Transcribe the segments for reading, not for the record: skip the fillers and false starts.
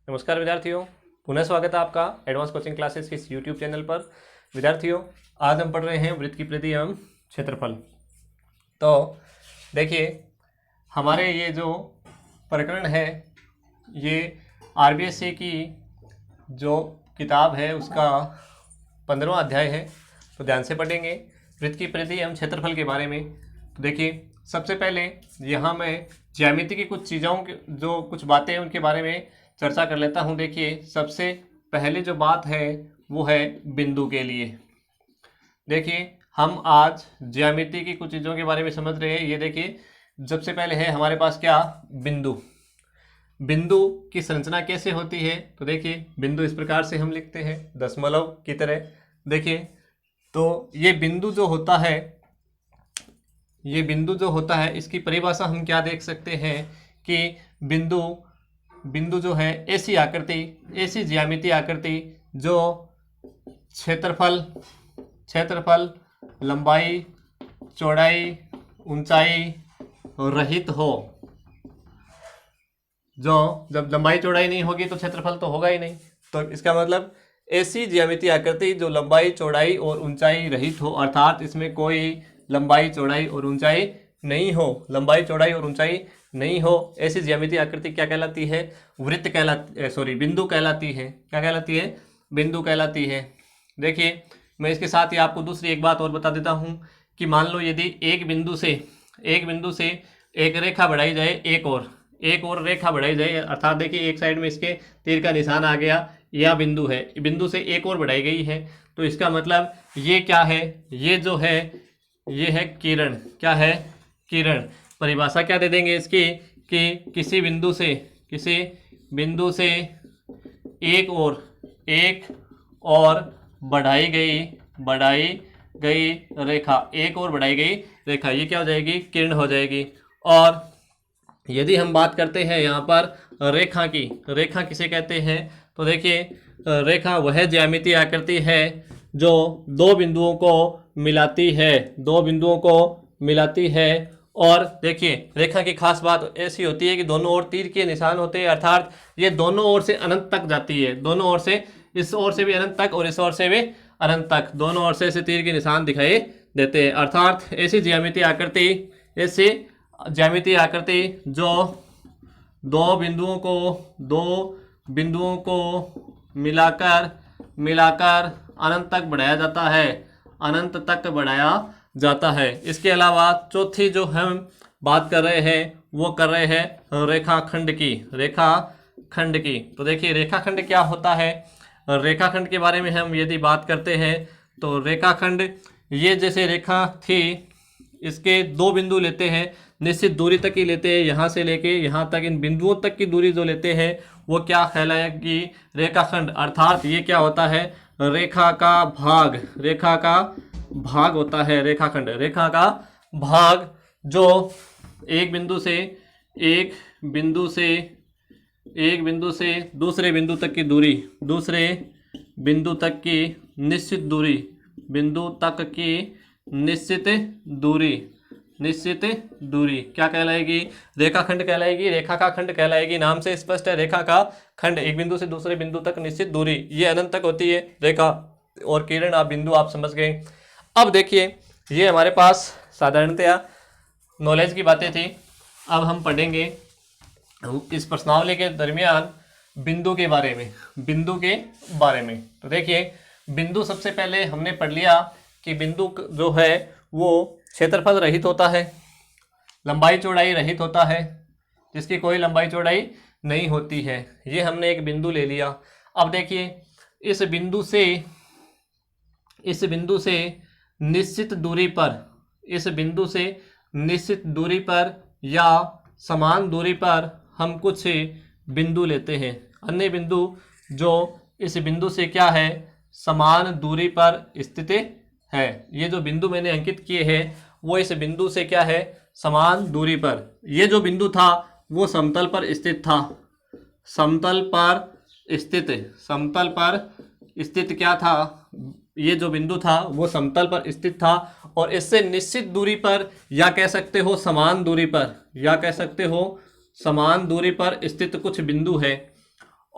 नमस्कार विद्यार्थियों, पुनः स्वागत है आपका एडवांस कोचिंग क्लासेस के इस यूट्यूब चैनल पर। विद्यार्थियों, आज हम पढ़ रहे हैं वृत्त की परिधि एवं क्षेत्रफल। तो देखिए, हमारे ये जो प्रकरण है ये आरबीएससी की जो किताब है उसका 15वां अध्याय है। तो ध्यान से पढ़ेंगे वृत्त की परिधि एवं क्षेत्रफल के बारे में। तो देखिए, सबसे पहले यहाँ मैं ज्यामिति की कुछ चीज़ों के जो कुछ बातें हैं उनके बारे में चर्चा कर लेता हूँ। देखिए, सबसे पहले जो बात है वो है बिंदु के लिए। देखिए, हम आज ज्यामिति की कुछ चीज़ों के बारे में समझ रहे हैं। ये देखिए, सबसे पहले है हमारे पास क्या, बिंदु। बिंदु की संरचना कैसे होती है? तो देखिए, बिंदु इस प्रकार से हम लिखते हैं दशमलव की तरह। देखिए, तो ये बिंदु जो होता है, ये बिंदु जो होता है इसकी परिभाषा हम क्या देख सकते हैं कि बिंदु जो है ऐसी आकृति, ऐसी ज्यामितीय आकृति जो क्षेत्रफल, लंबाई, चौड़ाई, ऊंचाई रहित हो। जो जब लंबाई चौड़ाई नहीं होगी तो क्षेत्रफल तो होगा ही नहीं। तो इसका मतलब ऐसी ज्यामितीय आकृति जो लंबाई चौड़ाई और ऊंचाई रहित हो, अर्थात इसमें कोई लंबाई चौड़ाई और ऊंचाई नहीं हो, लंबाई चौड़ाई और ऊंचाई नहीं हो, ऐसी ज्यामितीय आकृति क्या कहलाती है? वृत्त कहलाती, बिंदु कहलाती है। क्या कहलाती है? बिंदु कहलाती है। देखिए, मैं इसके साथ ही आपको दूसरी एक बात और बता देता हूँ कि मान लो यदि एक बिंदु से एक रेखा बढ़ाई जाए, एक और रेखा बढ़ाई जाए, अर्थात देखिए एक साइड में इसके तीर का निशान आ गया, यह बिंदु है, बिंदु से एक और बढ़ाई गई है। तो इसका मतलब ये क्या है? ये जो है ये है किरण। क्या है? किरण। परिभाषा क्या दे देंगे इसकी कि किसी बिंदु से एक और बढ़ाई गई रेखा, ये क्या हो जाएगी? किरण हो जाएगी। और यदि हम बात करते हैं यहाँ पर रेखा की, रेखा किसे कहते हैं? तो देखिए, रेखा वह ज्यामितीय आकृति है जो दो बिंदुओं को मिलाती है। और देखिए, रेखा की खास बात ऐसी होती है कि दोनों ओर तीर के निशान होते हैं, अर्थात ये दोनों ओर से अनंत तक जाती है। दोनों ओर से, इस ओर से भी अनंत तक और इस ओर से भी अनंत तक, दोनों ओर से ऐसे तीर के निशान दिखाई देते हैं। अर्थात ऐसी ज्यामितीय आकृति जो दो बिंदुओं को मिलाकर अनंत तक बढ़ाया जाता है। इसके अलावा चौथी जो हम बात कर रहे हैं वो कर रहे हैं रेखाखंड की। तो देखिए, रेखाखंड क्या होता है? रेखाखंड के बारे में हम यदि बात करते हैं तो रेखाखंड, ये जैसे रेखा थी, इसके दो बिंदु लेते हैं, निश्चित दूरी तक ही लेते हैं, यहाँ से लेके यहाँ तक, इन बिंदुओं तक की दूरी जो लेते हैं वो क्या कहलाएगी? रेखाखंड। अर्थात ये क्या होता है? रेखा का भाग होता है रेखाखंड। रेखा का भाग जो एक बिंदु से दूसरे बिंदु तक निश्चित दूरी क्या कहलाएगी? रेखाखंड कहलाएगी, रेखा का खंड कहलाएगी। नाम से स्पष्ट है, रेखा का खंड, एक बिंदु से दूसरे बिंदु तक निश्चित दूरी, ये अनंत तक होती है रेखा। और किरण, आप बिंदु आप समझ गए। अब देखिए, ये हमारे पास साधारणतया नॉलेज की बातें थी। अब हम पढ़ेंगे इस प्रश्नावली के दरमियान बिंदु के बारे में। तो देखिए, बिंदु सबसे पहले हमने पढ़ लिया कि बिंदु जो है वो क्षेत्रफल रहित होता है, लंबाई चौड़ाई रहित होता है, जिसकी कोई लंबाई चौड़ाई नहीं होती है। ये हमने एक बिंदु ले लिया। अब देखिए, इस बिंदु से निश्चित दूरी पर या समान दूरी पर हम कुछ बिंदु लेते हैं। अन्य बिंदु जो इस बिंदु से क्या है? समान दूरी पर स्थित है। ये जो बिंदु मैंने अंकित किए हैं वो इस बिंदु से क्या है? समान दूरी पर। ये जो बिंदु था वो समतल पर स्थित क्या था? ये जो बिंदु था वो समतल पर स्थित था और इससे निश्चित दूरी पर या कह सकते हो समान दूरी पर स्थित कुछ बिंदु है।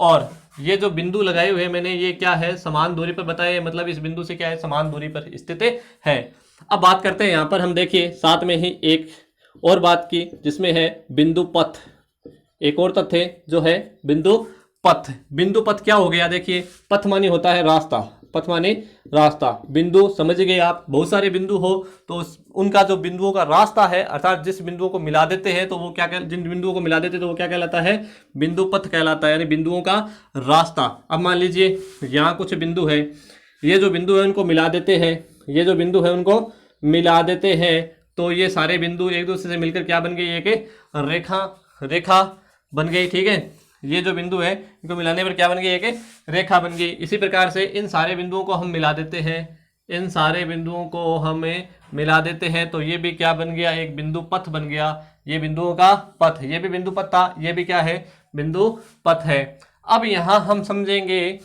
और ये जो बिंदु लगाए हुए मैंने ये क्या है, समान दूरी पर बताया, मतलब इस बिंदु से क्या है, समान दूरी पर स्थित है। अब बात करते हैं यहाँ पर हम देखिए साथ में ही एक और बात की जिसमें है बिंदु पथ। एक और तथ्य जो है बिंदु पथ। बिंदु पथ क्या हो गया, देखिए पथ माने होता है रास्ता, पथ माने रास्ता, बिंदु समझ गए आप, बहुत सारे बिंदु हो तो उनका जो बिंदुओं का रास्ता है, अर्थात जिस बिंदुओं को मिला देते हैं तो वो क्या जिन बिंदुओं को मिला देते हैं तो वो क्या कहलाता है, बिंदु पथ कहलाता है, यानी बिंदुओं का रास्ता। अब मान लीजिए यहाँ कुछ बिंदु है, ये जो बिंदु है उनको मिला देते हैं, ये जो बिंदु है उनको मिला देते हैं, तो ये सारे बिंदु एक दूसरे से मिलकर क्या बन गई, एक रेखा बन गई। ठीक है, ये जो बिंदु है इनको मिलाने पर क्या बन गई, एक रेखा बन गई। इसी प्रकार से इन सारे बिंदुओं को हम मिला देते हैं, इन सारे बिंदुओं को हमें मिला देते हैं तो ये भी क्या बन गया, एक बिंदु पथ बन गया। ये बिंदुओं का पथ, ये भी बिंदु पथ था, ये भी क्या है, बिंदु पथ है। अब यहाँ हम समझेंगे,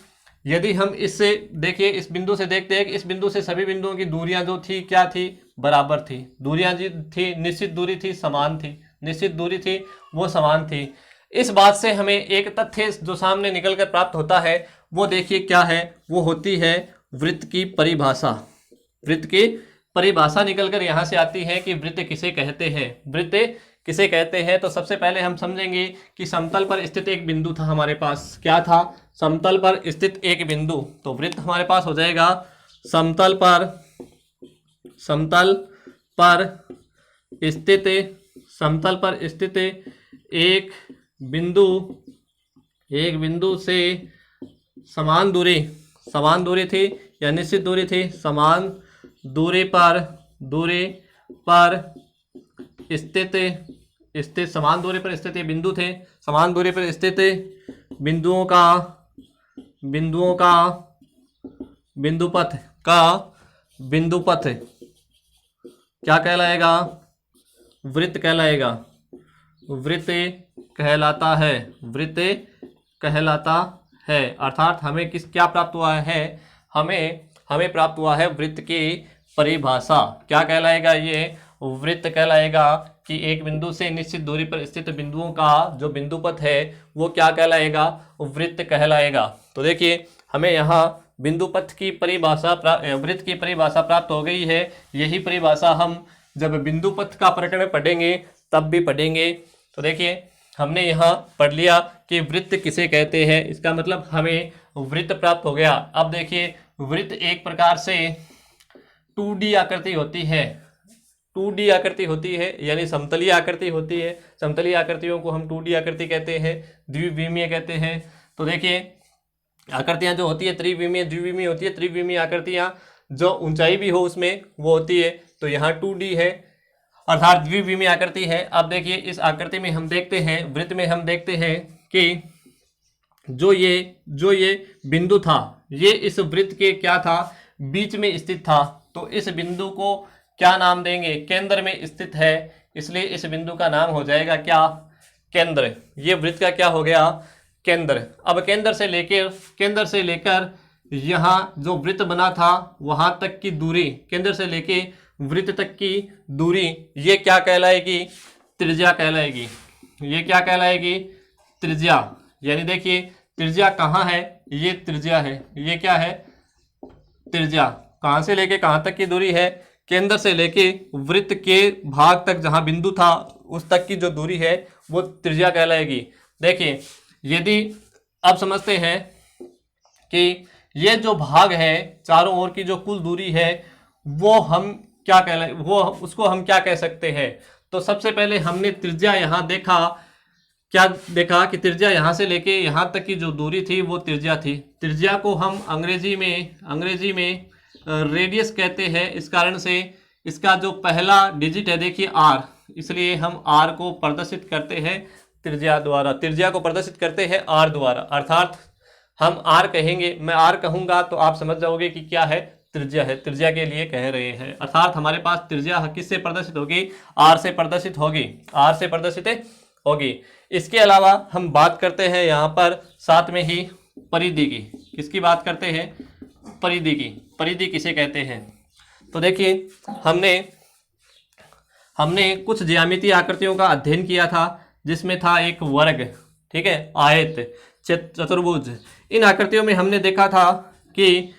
यदि हम इससे देखिए, इस बिंदु से देखते हैं कि इस बिंदु से सभी बिंदुओं की दूरियां जो थी क्या थी, बराबर थी। दूरियां जी थी, निश्चित दूरी थी, समान थी, निश्चित दूरी थी वो समान थी। इस बात से हमें एक तथ्य जो सामने निकलकर प्राप्त होता है वो देखिए क्या है, वो होती है वृत्त की परिभाषा। वृत्त की परिभाषा निकलकर यहाँ से आती है कि वृत्त किसे कहते हैं, वृत्त किसे कहते हैं। तो सबसे पहले हम समझेंगे कि समतल पर स्थित एक बिंदु था हमारे पास, क्या था, समतल पर स्थित एक बिंदु। तो वृत्त हमारे पास हो जाएगा समतल पर स्थित एक बिंदु से समान दूरी थी या निश्चित दूरी थी, समान दूरी पर स्थित समान दूरी पर स्थित ये बिंदु थे। समान दूरी पर स्थित बिंदुओं का बिंदु पथ क्या कहलाएगा, वृत्त कहलाएगा, वृत्त कहलाता है। अर्थात हमें क्या प्राप्त हुआ है, हमें प्राप्त हुआ है वृत्त की परिभाषा। क्या कहलाएगा, ये वृत्त कहलाएगा कि एक बिंदु से निश्चित दूरी पर स्थित बिंदुओं का जो बिंदु पथ है वो क्या कहलाएगा, वृत्त कहलाएगा। तो देखिए हमें यहाँ बिंदु पथ की परिभाषा वृत्त की परिभाषा प्राप्त हो गई है। यही परिभाषा हम जब बिंदु पथ का प्रकरण पढ़ेंगे तब भी पढ़ेंगे। तो देखिए हमने यहाँ पढ़ लिया कि वृत्त किसे कहते हैं, इसका मतलब हमें वृत्त प्राप्त हो गया। अब देखिए वृत्त एक प्रकार से 2D आकृति होती है, 2D आकृति होती है, यानी समतलीय आकृति होती है। समतलीय आकृतियों को हम 2D आकृति कहते हैं, द्विविमीय कहते हैं। तो देखिए आकृतियां जो होती है त्रिविमीय, द्विविमीय होती है। त्रिविमीय आकृतियां जो ऊंचाई भी हो उसमें वो होती है, तो यहाँ 2D है अर्थात द्विविमीय आकृति है। अब देखिए इस आकृति में हम देखते हैं, वृत्त में हम देखते हैं कि जो ये बिंदु था ये इस वृत्त के क्या था, बीच में स्थित था। तो इस बिंदु को क्या नाम देंगे, केंद्र में स्थित है, इसलिए इस बिंदु का नाम हो जाएगा क्या, केंद्र। ये वृत्त का क्या हो गया, केंद्र। अब केंद्र से लेकर यहाँ जो वृत्त बना था वहां तक की दूरी, केंद्र से लेके वृत्त तक की दूरी, ये क्या कहलाएगी, त्रिज्या कहलाएगी। ये क्या कहलाएगी, त्रिज्या। यानी देखिए त्रिज्या कहाँ है, ये त्रिज्या है, ये क्या है, त्रिज्या। कहाँ से लेके कहाँ तक की दूरी है, केंद्र से लेके वृत्त के भाग तक जहाँ बिंदु था उस तक की जो दूरी है वो त्रिज्या कहलाएगी। देखिए यदि अब समझते हैं कि ये जो भाग है चारों ओर की जो कुल दूरी है वो हम क्या कहलाए, वो उसको हम क्या कह सकते हैं। तो सबसे पहले हमने त्रिज्या यहाँ देखा, क्या देखा कि त्रिज्या यहाँ से लेके यहाँ तक की जो दूरी थी वो त्रिज्या थी। त्रिज्या को हम अंग्रेजी में रेडियस कहते हैं। इस कारण से इसका जो पहला डिजिट है देखिए R, इसलिए हम R को प्रदर्शित करते हैं त्रिज्या द्वारा, त्रिज्या को प्रदर्शित करते हैं R द्वारा। अर्थात हम R कहेंगे, मैं R कहूँगा तो आप समझ जाओगे कि क्या है, त्रिज्या है, त्रिज्या के लिए कह रहे हैं। अर्थात हमारे पास त्रिज्या किससे प्रदर्शित होगी, R से प्रदर्शित होगी, R से प्रदर्शित होगी। इसके अलावा हम बात करते हैं यहाँ पर साथ में ही परिधि की। किसकी बात करते हैं, परिधि की। परिधि किसे कहते हैं, तो देखिए हमने कुछ ज्यामितीय आकृतियों का अध्ययन किया था जिसमें था एक वर्ग, ठीक है, आयत, चतुर्भुज। इन आकृतियों में हमने देखा था कि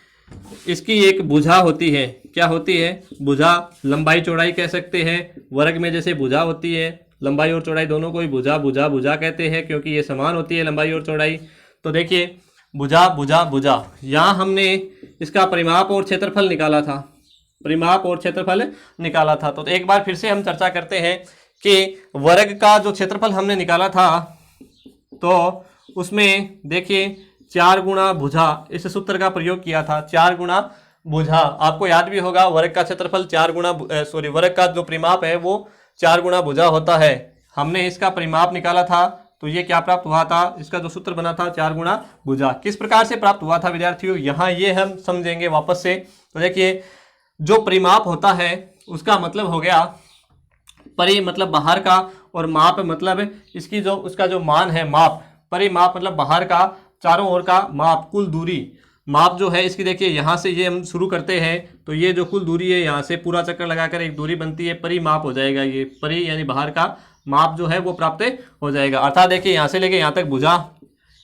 इसकी एक भुजा होती है। क्या होती है? भुजा। लंबाई चौड़ाई कह सकते हैं। वर्ग में जैसे भुजा होती है, लंबाई और चौड़ाई दोनों को ही भुजा भुजा भुजा कहते हैं, क्योंकि ये समान होती है लंबाई और चौड़ाई। तो देखिए भुजा भुजा भुजा, यहाँ हमने इसका परिमाप और क्षेत्रफल निकाला था। परिमाप और क्षेत्रफल निकाला था। तो एक बार फिर से हम चर्चा करते हैं कि वर्ग का जो क्षेत्रफल हमने निकाला था, तो उसमें देखिए 4 गुणा भुजा, इस सूत्र का प्रयोग किया था। 4 गुणा भुजा, आपको याद भी होगा वर्ग का क्षेत्रफल 4 गुणा वर्ग का जो परिमाप है वो 4 गुणा भुजा होता है। हमने इसका परिमाप निकाला था, तो ये क्या प्राप्त हुआ था? इसका जो सूत्र बना था 4 गुणा भुजा। किस प्रकार से प्राप्त हुआ था विद्यार्थियों, यहाँ ये हम समझेंगे वापस से। तो देखिए जो परिमाप होता है उसका मतलब हो गया परि मतलब बाहर का, और माप मतलब इसकी जो उसका जो मान है माप। परिमाप मतलब बाहर का, चारों ओर का माप, कुल दूरी। माप जो है इसकी देखिए यहाँ से ये हम शुरू करते हैं, तो ये जो कुल दूरी है यहाँ से पूरा चक्कर लगाकर एक दूरी बनती है, परिमाप हो जाएगा। ये परि यानी बाहर का माप जो है वो प्राप्त हो जाएगा। अर्थात देखिए यहाँ से लेके यहाँ तक भुजा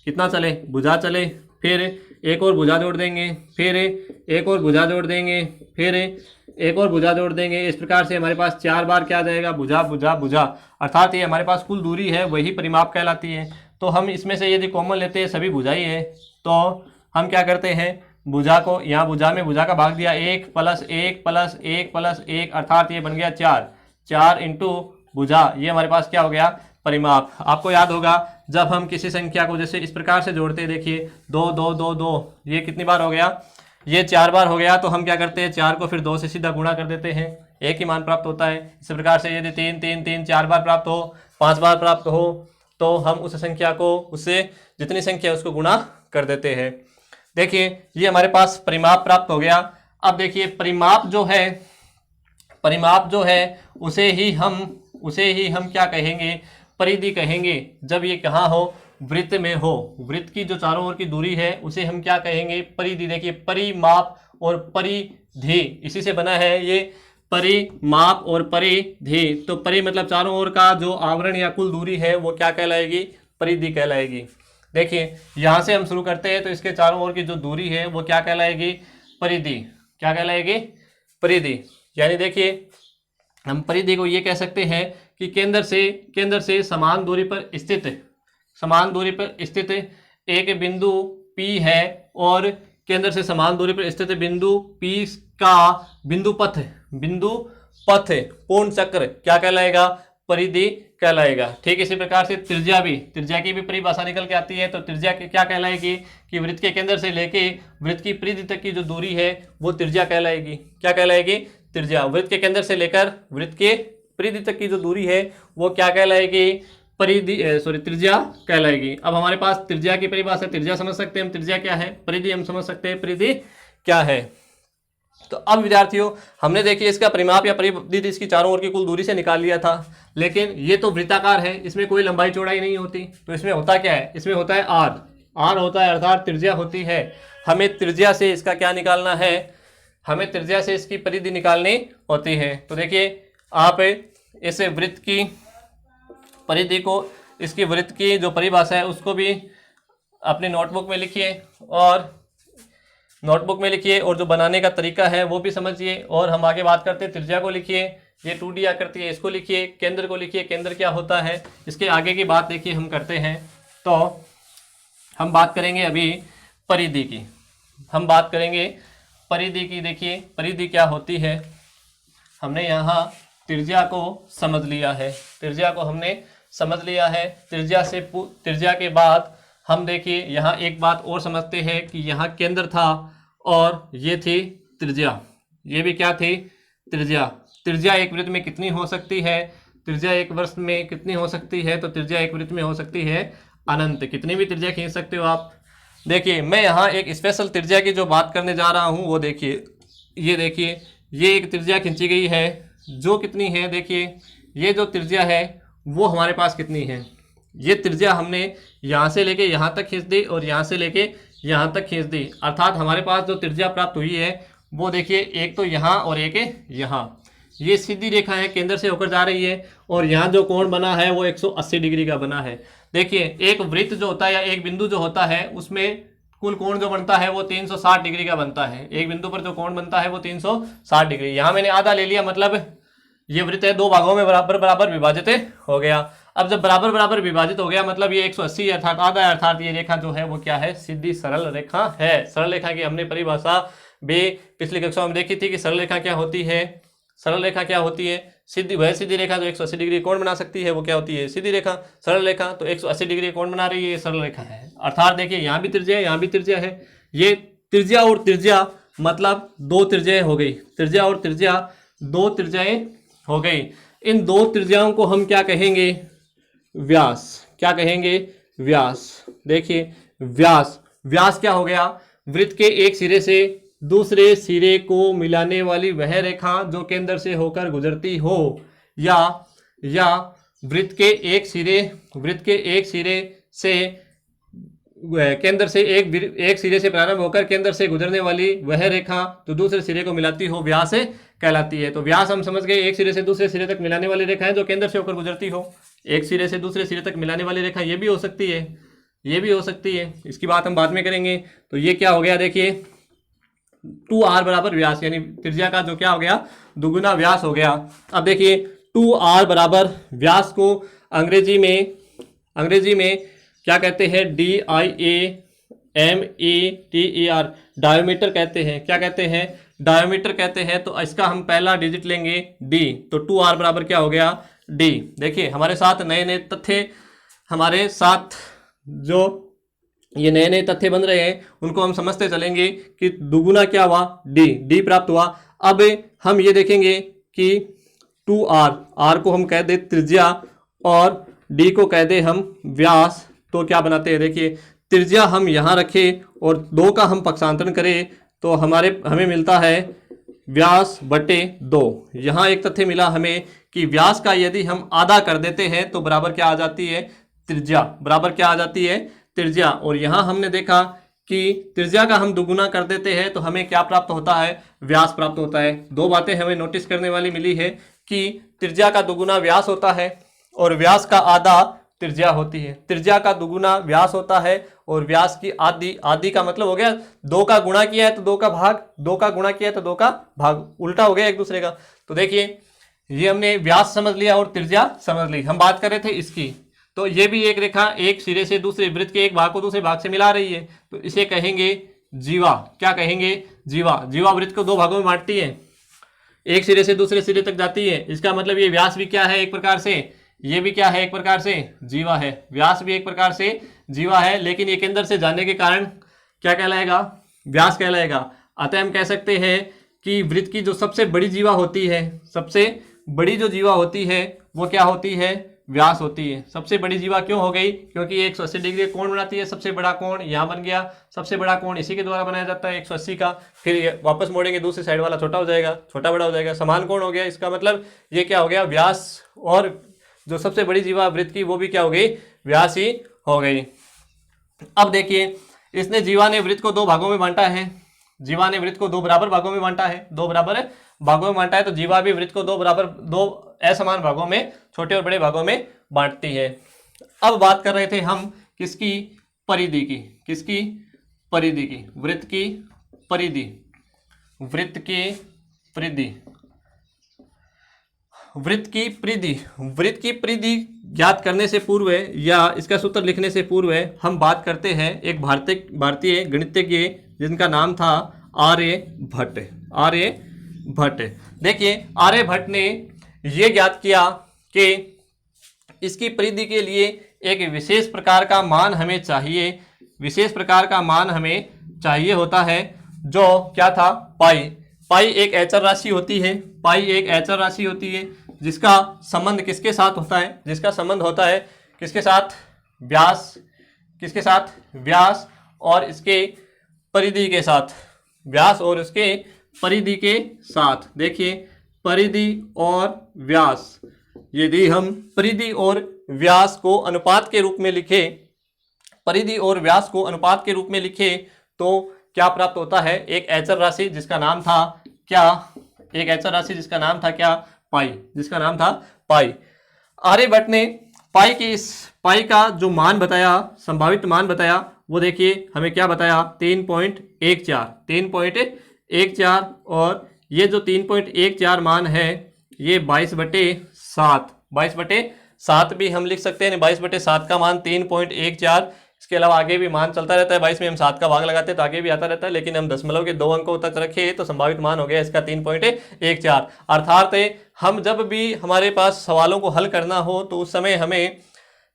कितना चले, भुजा चले, फिर एक और भुजा जोड़ देंगे, फिर एक और भुजा जोड़ देंगे, फिर एक और भुजा जोड़ देंगे। इस प्रकार से हमारे पास 4 बार क्या आ जाएगा? भुजा भुजा भुजा। अर्थात ये हमारे पास कुल दूरी है वही परिमाप कहलाती है। तो हम इसमें से यदि कॉमन लेते हैं, सभी भुजा ही है, तो हम क्या करते हैं भुजा को, यहाँ भुजा में भुजा का भाग दिया 1 + 1 + 1 + 1, अर्थात ये बन गया 4। 4 इंटू भुजा, ये हमारे पास क्या हो गया? परिमाप। आपको याद होगा जब हम किसी संख्या को जैसे इस प्रकार से जोड़ते हैं, देखिए 2 2 2 2, ये कितनी बार हो गया? ये 4 बार हो गया। तो हम क्या करते हैं 4 को फिर 2 से सीधा गुणा कर देते हैं, एक ही मान प्राप्त होता है। इसी प्रकार से यदि 3 3 3 4 बार प्राप्त हो, 5 बार प्राप्त हो, तो हम उस संख्या को उससे जितनी संख्या है उसको गुणा कर देते हैं। देखिए ये हमारे पास परिमाप प्राप्त हो गया। अब देखिए परिमाप जो है उसे ही हम क्या कहेंगे? परिधि कहेंगे। जब ये कहाँ हो? वृत्त में हो। वृत्त की जो चारों ओर की दूरी है उसे हम क्या कहेंगे? परिधि। देखिए परिमाप और परिधि इसी से बना है ये, परिमाप और परिधि। तो परि मतलब चारों ओर का जो आवरण या कुल दूरी है वो क्या कहलाएगी? परिधि कहलाएगी। देखिए यहाँ से हम शुरू करते हैं, तो इसके चारों ओर की जो दूरी है वो क्या कहलाएगी? परिधि। क्या कहलाएगी? परिधि। यानी देखिए हम परिधि को ये कह सकते हैं कि केंद्र से समान दूरी पर स्थित एक बिंदु P है, और केंद्र से समान दूरी पर स्थित बिंदु P का बिंदु पथ पूर्ण चक्र क्या कहलाएगा? परिधि कहलाएगा। ठीक इसी प्रकार से त्रिज्या की भी परिभाषा निकल के आती है। तो त्रिज्या क्या कहलाएगी? कि वृत्त के केंद्र से लेके वृत्त की परिधि तक की जो दूरी है वो त्रिज्या कहलाएगी। क्या कहलाएगी? त्रिज्या। वृत्त के केंद्र से लेकर वृत्त के परिधि तक की जो दूरी है वो क्या कहलाएगी? त्रिज्या कहलाएगी। अब हमारे पास त्रिज्या की परिभाषा, त्रिज्या समझ सकते हैं हम, त्रिज्या क्या है, परिधि हम समझ सकते हैं परिधि क्या है। तो अब विद्यार्थियों हमने देखिए इसका परिमाप या परिधि इसकी चारों ओर की कुल दूरी से निकाल लिया था, लेकिन ये तो वृत्ताकार है, इसमें कोई लंबाई चौड़ाई नहीं होती। तो इसमें होता क्या है? इसमें होता है आर होता है, अर्थात त्रिज्या होती है। हमें त्रिज्या से इसका क्या निकालना है? हमें त्रिज्या से इसकी परिधि निकालनी होती है। तो देखिए आप इस वृत्त की परिधि को, इसकी वृत्त की जो परिभाषा है उसको भी अपने नोटबुक में लिखिए, और जो बनाने का तरीका है वो भी समझिए। और हम आगे बात करते हैं त्रिज्या को लिखिए, ये 2D आकृति है इसको लिखिए, केंद्र को लिखिए, केंद्र क्या होता है, इसके आगे की बात देखिए हम करते हैं। तो हम बात करेंगे अभी परिधि की, देखिए परिधि क्या होती है। हमने यहाँ त्रिज्या को समझ लिया है, त्रिज्या के बाद हम देखिए यहाँ एक बात और समझते हैं कि यहाँ केंद्र था और ये थी त्रिज्या, ये भी क्या थी? त्रिज्या। त्रिज्या एक वृत्त में कितनी हो सकती है? त्रिज्या एक वृत्त में कितनी हो सकती है? तो त्रिज्या एक वृत्त में हो सकती है अनंत। कितनी भी त्रिज्या खींच सकते हो आप। देखिए मैं यहाँ एक स्पेशल त्रिज्या की जो बात करने जा रहा हूँ वो देखिए, ये एक त्रिज्या खींची गई है जो कितनी है? देखिए ये जो त्रिज्या है वो हमारे पास कितनी है? ये त्रिज्या हमने यहाँ से लेके यहाँ तक खींच दी और यहाँ से लेके यहाँ तक खींच दी, अर्थात हमारे पास जो त्रिज्या प्राप्त हुई है वो देखिए एक तो यहाँ और एक यहाँ। ये सीधी रेखा है, केंद्र से होकर जा रही है, और यहाँ जो कोण बना है वो 180 डिग्री का बना है। देखिए एक वृत्त जो होता है या एक बिंदु जो होता है उसमें कुल कोण जो बनता है वो 360 डिग्री का बनता है। एक बिंदु पर जो कोण बनता है वो 360 डिग्री। यहाँ मैंने आधा ले लिया, मतलब ये वृत्त है, दो भागों में बराबर बराबर विभाजित हो गया। अब जब बराबर बराबर विभाजित हो गया मतलब ये 180 अर्थात आधा, अर्थात ये रेखा जो है वो क्या है, सीधी सरल रेखा है। सरल रेखा की हमने परिभाषा पिछली कक्षा में देखी थी कि सरल रेखा क्या होती है। सरल रेखा क्या होती है, सीधी वह सीधी रेखा जो 180 डिग्री कोण बना सकती है वो क्या होती है, सीधी रेखा। सरल रेखा तो 180 डिग्री कोण बना रही है, ये सरल रेखा है। अर्थात देखिए यहाँ भी त्रिज्या है, यहाँ भी त्रिज्या है। ये त्रिज्या और त्रिज्या मतलब दो त्रिज्याएं हो गई, त्रिज्या और त्रिज्या दो त्रिज्याएं हो गई। इन दो त्रिज्याओं को हम क्या कहेंगे, व्यास। क्या कहेंगे, व्यास। देखिए व्यास, व्यास क्या हो गया, वृत्त के एक सिरे से दूसरे सिरे को मिलाने वाली वह रेखा जो केंद्र से होकर गुजरती हो, या वृत्त के एक सिरे से केंद्र से एक सिरे से प्रारंभ होकर केंद्र से गुजरने वाली वह रेखा जो दूसरे सिरे को मिलाती हो, व्यास कहलाती है। तो व्यास हम समझ गए, एक सिरे से दूसरे सिरे तक मिलाने वाली रेखा है जो केंद्र से होकर गुजरती हो। एक सिरे से दूसरे सिरे तक मिलाने वाली रेखा ये भी हो सकती है, ये भी हो सकती है, इसकी बात हम बाद में करेंगे। तो ये क्या हो गया, देखिए 2r बराबर व्यास, यानी त्रिज्या का जो क्या हो गया, दुगुना व्यास हो गया। अब देखिए 2r बराबर व्यास को अंग्रेजी में क्या कहते हैं, DIAMETER, डायोमीटर कहते हैं। क्या कहते हैं, डायोमीटर कहते हैं। तो इसका हम पहला डिजिट लेंगे d, तो 2r बराबर क्या हो गया, d। देखिए हमारे साथ नए नए तथ्य, हमारे साथ जो ये नए नए तथ्य बन रहे हैं उनको हम समझते चलेंगे कि दुगुना क्या हुआ, d प्राप्त हुआ। अब हम ये देखेंगे कि 2r को हम कह दे त्रिज्या और d को कह दे हम व्यास, तो क्या बनाते हैं, देखिए त्रिज्या हम यहाँ रखें और 2 का हम पक्षांतरण करें तो हमें मिलता है व्यास बटे 2। यहाँ एक तथ्य मिला हमें कि व्यास का यदि हम आधा कर देते हैं तो बराबर क्या आ जाती है, त्रिज्या। बराबर क्या आ जाती है, त्रिज्या। और यहाँ हमने देखा कि त्रिज्या का हम दुगुना कर देते हैं तो हमें क्या प्राप्त होता है, व्यास प्राप्त होता है। दो बातें हमें नोटिस करने वाली मिली है कि त्रिज्या का दुगुना व्यास होता है और व्यास का आधा त्रिज्या होती है। त्रिज्या का दुगुना व्यास होता है और व्यास की आधी का मतलब हो गया 2 का गुणा किया है तो 2 का भाग, 2 का गुणा किया है तो 2 का भाग, उल्टा हो गया एक दूसरे का। तो देखिए ये हमने व्यास समझ लिया और त्रिज्या समझ ली। हम बात कर रहे थे इसकी, तो ये भी एक रेखा एक सिरे से दूसरे वृत्त के एक भाग को दूसरे भाग से मिला रही है, तो इसे कहेंगे जीवा। क्या कहेंगे, जीवा। जीवा वृत्त को 2 भागों में बांटती है, एक सिरे से दूसरे सिरे तक जाती है। इसका मतलब ये व्यास भी क्या है, एक प्रकार से, ये भी क्या है, एक प्रकार से जीवा है। व्यास भी एक प्रकार से जीवा है, लेकिन ये केंद्र से जाने के कारण क्या कहलाएगा, व्यास कहलाएगा। अतः हम कह सकते हैं कि वृत्त की जो सबसे बड़ी जीवा होती है, सबसे बड़ी जो जीवा होती है वो क्या होती है, व्यास होती है। सबसे बड़ी जीवा क्यों हो गई, क्योंकि 180 डिग्री कोण बनाती है। सबसे बड़ा कोण यहाँ बन गया, सबसे बड़ा कोण इसी के द्वारा बनाया जाता है 180 का। फिर वापस मोड़ेंगे दूसरी साइड वाला छोटा हो जाएगा, छोटा बड़ा हो जाएगा, समान कोण हो गया। इसका मतलब ये क्या हो गया, व्यास, और जो सबसे बड़ी जीवा वृत्त की वो भी क्या हो गई, व्यास ही हो गई। अब देखिए इसने जीवा ने वृत्त को 2 भागों में बांटा है। जीवा ने वृत्त को 2 बराबर भागों में बांटा है, 2 बराबर भागों में बांटा है। तो जीवा भी वृत्त को 2 असमान भागों में, छोटे और बड़े भागों में बांटती है। अब बात कर रहे थे हम किसकी, परिधि की। किसकी, परिधि की, वृत्त की परिधि। वृत्त की परिधि, वृत्त की परिधि। वृत्त की परिधि ज्ञात करने से पूर्व या इसका सूत्र लिखने से पूर्व हम बात करते हैं एक भारतीय गणितज्ञ जिनका नाम था आर्यभट्ट। आर्यभट्ट। देखिए आर्यभट्ट ने यह ज्ञात किया कि इसकी परिधि के लिए एक विशेष प्रकार का मान हमें चाहिए, विशेष प्रकार का मान हमें चाहिए होता है, जो क्या था, पाई। पाई एक अचर राशि होती है, पाई एक अचर राशि होती है जिसका संबंध किसके साथ होता है, जिसका संबंध होता है किसके साथ, व्यास। किसके साथ, व्यास और इसके परिधि के साथ, व्यास और इसके परिधि के साथ। देखिए परिधि और व्यास, यदि हम परिधि और व्यास को अनुपात के रूप में लिखें, परिधि और व्यास को अनुपात के रूप में लिखें तो क्या प्राप्त होता है, एक अचर राशि जिसका नाम था क्या, एक अचर राशि जिसका नाम था क्या, पाई, जिसका नाम था पाई। आर्यभट्ट ने पाई का जो मान बताया, संभावित मान बताया, वो देखिए हमें क्या बताया, 3.14 और ये जो 3.14 मान है ये 22/7 भी हम लिख सकते हैं। 22/7 का मान 3.14। इसके अलावा आगे भी मान चलता रहता है, 22 में हम 7 का भाग लगाते हैं तो आगे भी आता रहता है, लेकिन हम दशमलव के 2 अंकों तक रखे तो संभावित मान हो गया इसका 3.14। अर्थात हम जब भी हमारे पास सवालों को हल करना हो तो उस समय हमें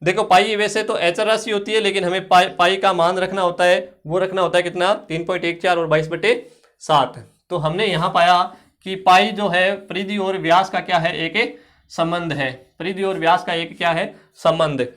देखो, पाई वैसे तो अचर राशि होती है, लेकिन हमें पाई का मान रखना होता है, वो रखना होता है कितना, 3.14 और 22/7। तो हमने यहाँ पाया कि पाई जो है परिधि और व्यास का क्या है, एक संबंध है। परिधि और व्यास का एक क्या है, संबंध।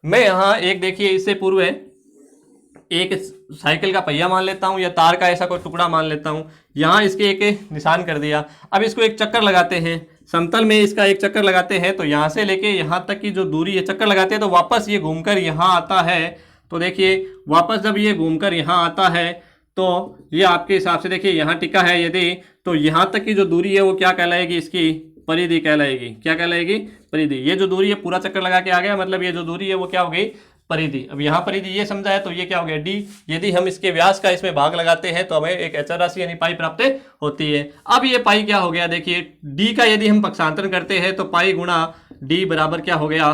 मैं यहाँ एक देखिए इससे पूर्व एक साइकिल का पहिया मान लेता हूँ या तार का ऐसा कोई टुकड़ा मान लेता हूँ। यहाँ इसके एक निशान कर दिया। अब इसको एक चक्कर लगाते हैं, समतल में इसका एक चक्कर लगाते हैं तो यहाँ से लेके यहाँ तक की जो दूरी है, चक्कर लगाते हैं तो वापस ये घूमकर यहाँ आता है। तो देखिए वापस जब ये घूमकर यहाँ आता है तो ये आपके हिसाब से देखिए यहाँ टिका है यदि, तो यहाँ तक की जो दूरी है वो क्या कहलाएगी, इसकी परिधि कहलाएगी। क्या कहलाएगी, परिधि। ये जो दूरी है पूरा चक्कर लगा के आ गया, मतलब ये जो दूरी है वो क्या हो गई, परिधि। अब यहाँ परिधि ये समझा है तो ये क्या हो गया, डी। यदि हम इसके व्यास का इसमें भाग लगाते हैं तो हमें एक अचर राशि यानी पाई प्राप्त होती है। अब ये पाई क्या हो गया, देखिए डी का यदि हम पक्षांतरण करते हैं तो पाई गुणा डी बराबर क्या हो गया,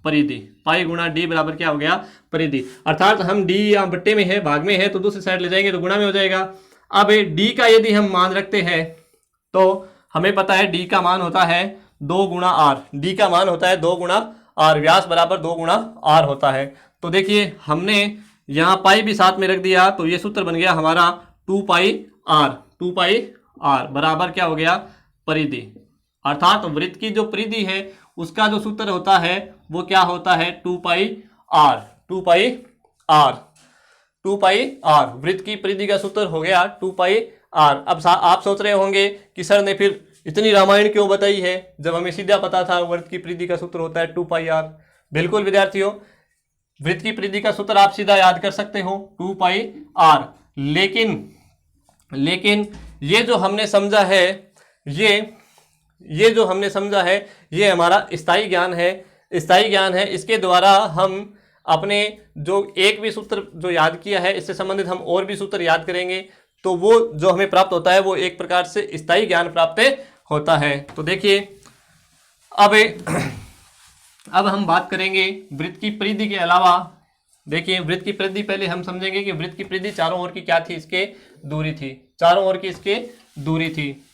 परिधि। पाई गुणा डी बराबर क्या हो गया, परिधि। अर्थात हम डी या बट्टे में है, भाग में है, तो दूसरी साइड ले जाएंगे तो गुणा में हो जाएगा। अब डी का यदि हम मान रखते हैं तो हमें पता है डी का मान होता है 2 गुणा आर। डी का मान होता है 2 गुणा आर, व्यास बराबर 2 गुणा आर होता है। तो देखिए हमने यहाँ पाई भी साथ में रख दिया तो ये सूत्र बन गया हमारा 2 पाई आर बराबर क्या हो गया, परिधि। अर्थात वृत्त की जो परिधि है उसका जो सूत्र होता है वो क्या होता है, 2 पाई आर। वृत्त की परिधि का सूत्र हो गया 2 पाई आर। अब आप सोच रहे होंगे कि सर ने फिर इतनी रामायण क्यों बताई है जब हमें सीधा पता था वृत्त की परिधि का सूत्र होता है 2 पाई आर। बिल्कुल विद्यार्थियों, वृत्त की परिधि का सूत्र आप सीधा याद कर सकते हो 2 पाई आर। लेकिन ये जो हमने समझा है, ये जो हमने समझा है ये हमारा स्थायी ज्ञान है। इसके द्वारा हम अपने जो एक भी सूत्र जो याद किया है इससे संबंधित हम और भी सूत्र याद करेंगे तो वो जो हमें प्राप्त होता है वो एक प्रकार से स्थायी ज्ञान प्राप्त होता है। तो देखिए अब हम बात करेंगे वृत्त की परिधि के अलावा। देखिए वृत्त की परिधि पहले हम समझेंगे कि वृत्त की परिधि चारों ओर की क्या थी, इसके दूरी थी। चारों ओर की इसके दूरी थी।